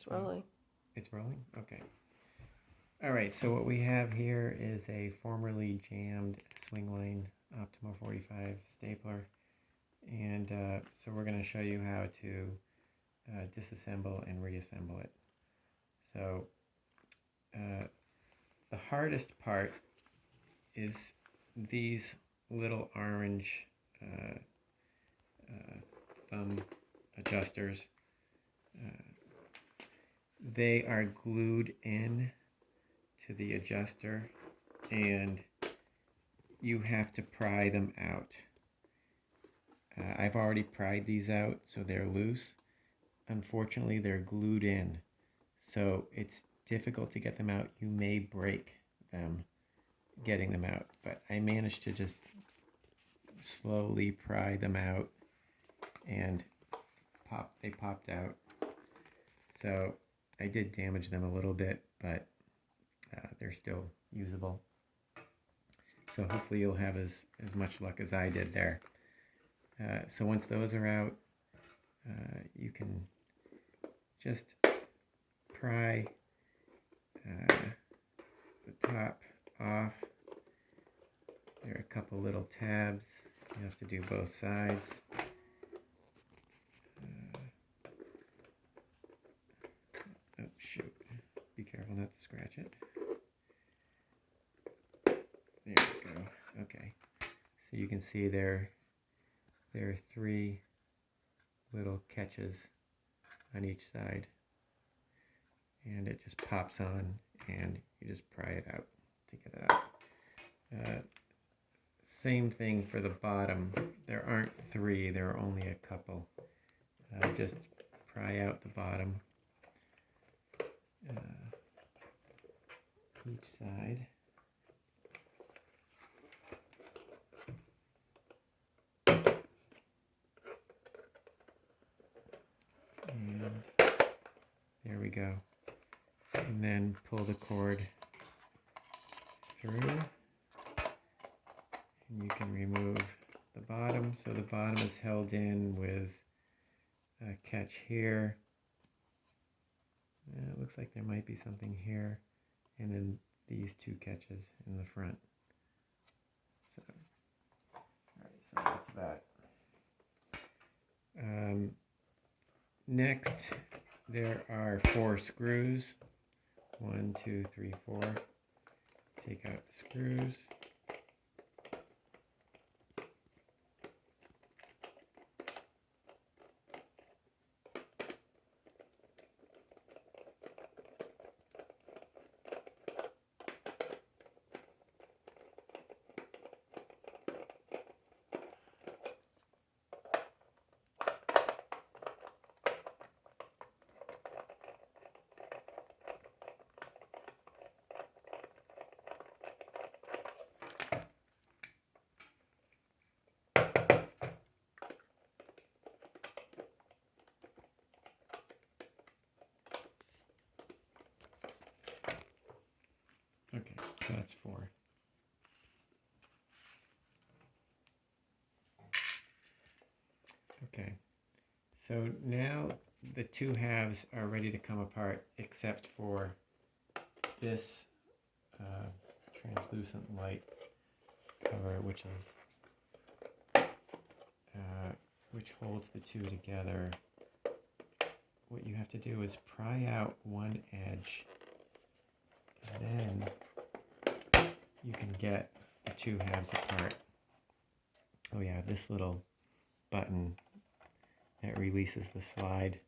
It's rolling. It's rolling? Okay. All right, so what we have here is a formerly jammed Swingline Optima 45 stapler. And so we're going to show you how to disassemble and reassemble it. So the hardest part is these little orange thumb adjusters. They are glued in to the adjuster and you have to pry them out. I've already pried these out so they're loose. Unfortunately, they're glued in, so it's difficult to get them out. You may break them getting them out, but I managed to just slowly pry them out and they popped out. So I did damage them a little bit, but they're still usable. So hopefully you'll have as much luck as I did there. So once those are out, you can just pry the top off. There are a couple little tabs. You have to do both sides. Oh shoot, be careful not to scratch it. There we go. Okay, so you can see there are 3 little catches on each side, and it just pops on and you just pry it out to get it out. Same thing for the bottom. There aren't 3, there are only a couple. Just pry out the bottom, each side. And there we go. And then pull the cord through. And you can remove the bottom. So the bottom is held in with a catch here. It looks like there might be something here. And then these 2 catches in the front. So, alright, so that's that. Next, there are 4 screws. 1, 2, 3, 4. Take out the screws. Okay, so that's 4. Okay, so now the 2 halves are ready to come apart except for this translucent light cover, which holds the 2 together. What you have to do is pry out one edge, and then you can get the 2 halves apart. Oh yeah, this little button that releases the slide,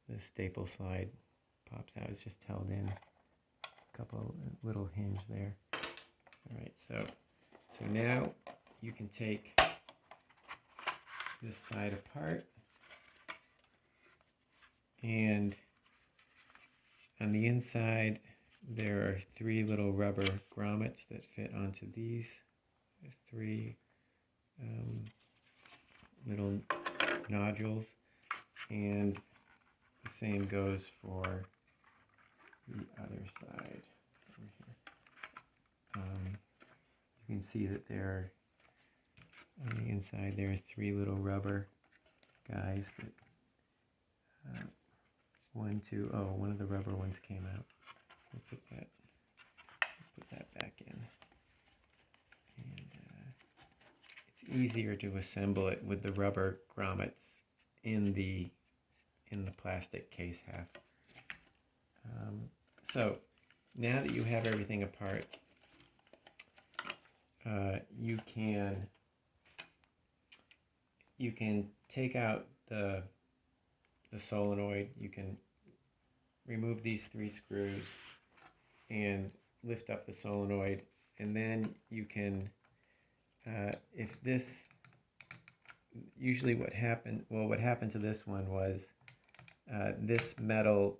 the staple slide, pops out. It's just held in. A couple little hinge there. All right, so now you can take this side apart, and on the inside there are 3 little rubber grommets that fit onto these 3 little nodules, and the same goes for the other side over here. You can see that there on the inside there are 3 little rubber guys that 1, 2, oh, one of the rubber ones came out. We'll put that back in. And it's easier to assemble it with the rubber grommets in the plastic case half. So now that you have everything apart, you can take out the solenoid. You can remove these 3 screws and lift up the solenoid, and then you can, if this, usually what happened to this one was this metal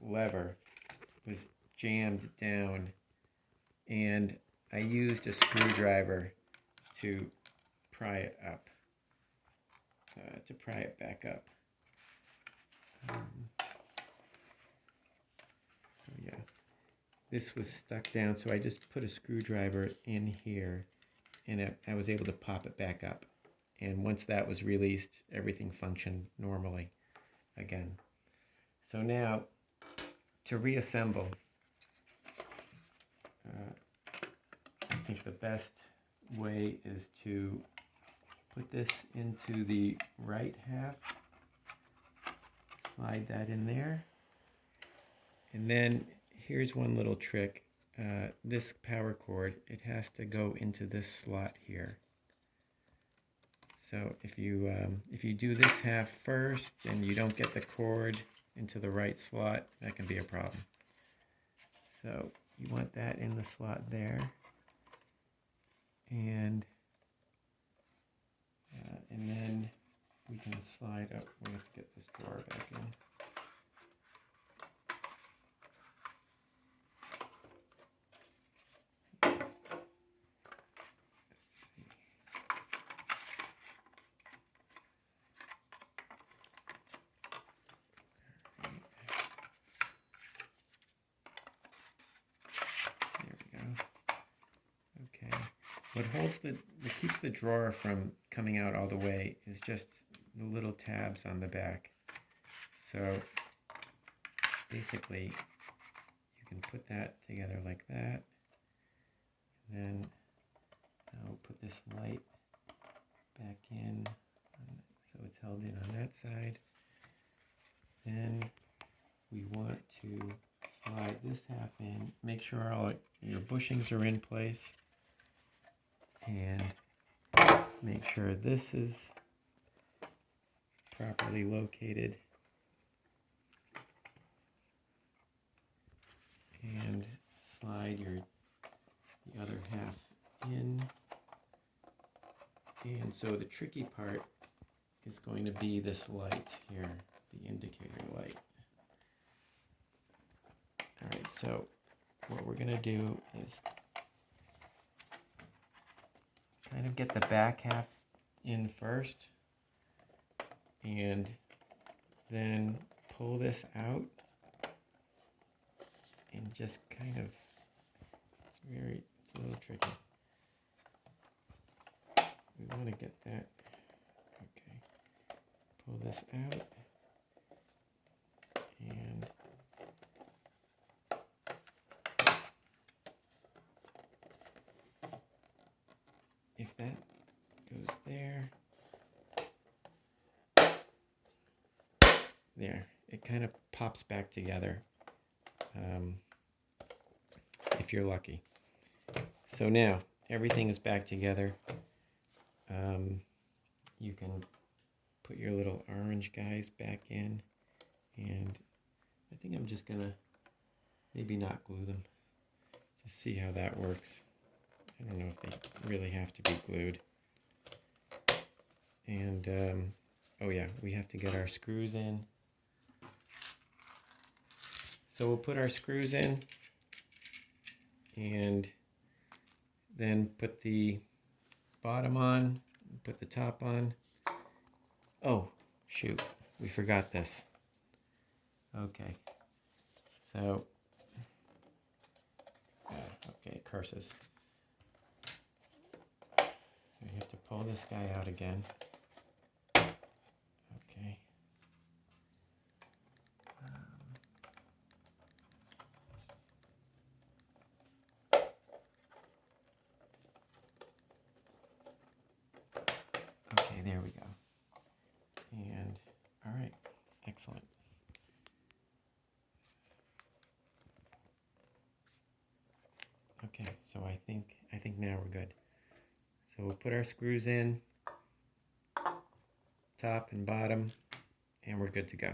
lever was jammed down, and I used a screwdriver to pry it up, to pry it back up. So yeah, this was stuck down, so I just put a screwdriver in here, and I was able to pop it back up. And once that was released, everything functioned normally again. So now, to reassemble, I think the best way is to put this into the right half, slide that in there, and then here's one little trick. This power cord, it has to go into this slot here. So if you do this half first and you don't get the cord into the right slot, that can be a problem. So you want that in the slot there, and then we can slide up. We have to get this drawer back in. What keeps the drawer from coming out all the way is just the little tabs on the back. So basically, you can put that together like that. And then I'll put this light back in, so it's held in on that side. Then we want to slide this half in, make sure all your bushings are in place, and make sure this is properly located, and slide the other half in. And so the tricky part is going to be this light here, the indicator light. All right, so what we're going to do is kind of get the back half in first, and then pull this out, and just kind of, it's a little tricky. We want to get that, okay, pull this out, and if that goes there, it kind of pops back together, if you're lucky. So now everything is back together. You can put your little orange guys back in, and I think I'm just gonna maybe not glue them, just see how that works. I don't know if they really have to be glued. And oh yeah, we have to get our screws in. So we'll put our screws in, and then put the bottom on, put the top on. Oh, shoot, we forgot this. Okay, so, okay, curses. So you have to pull this guy out again. Okay. Excellent. Okay, so I think now we're good. So we'll put our screws in, top and bottom, and we're good to go.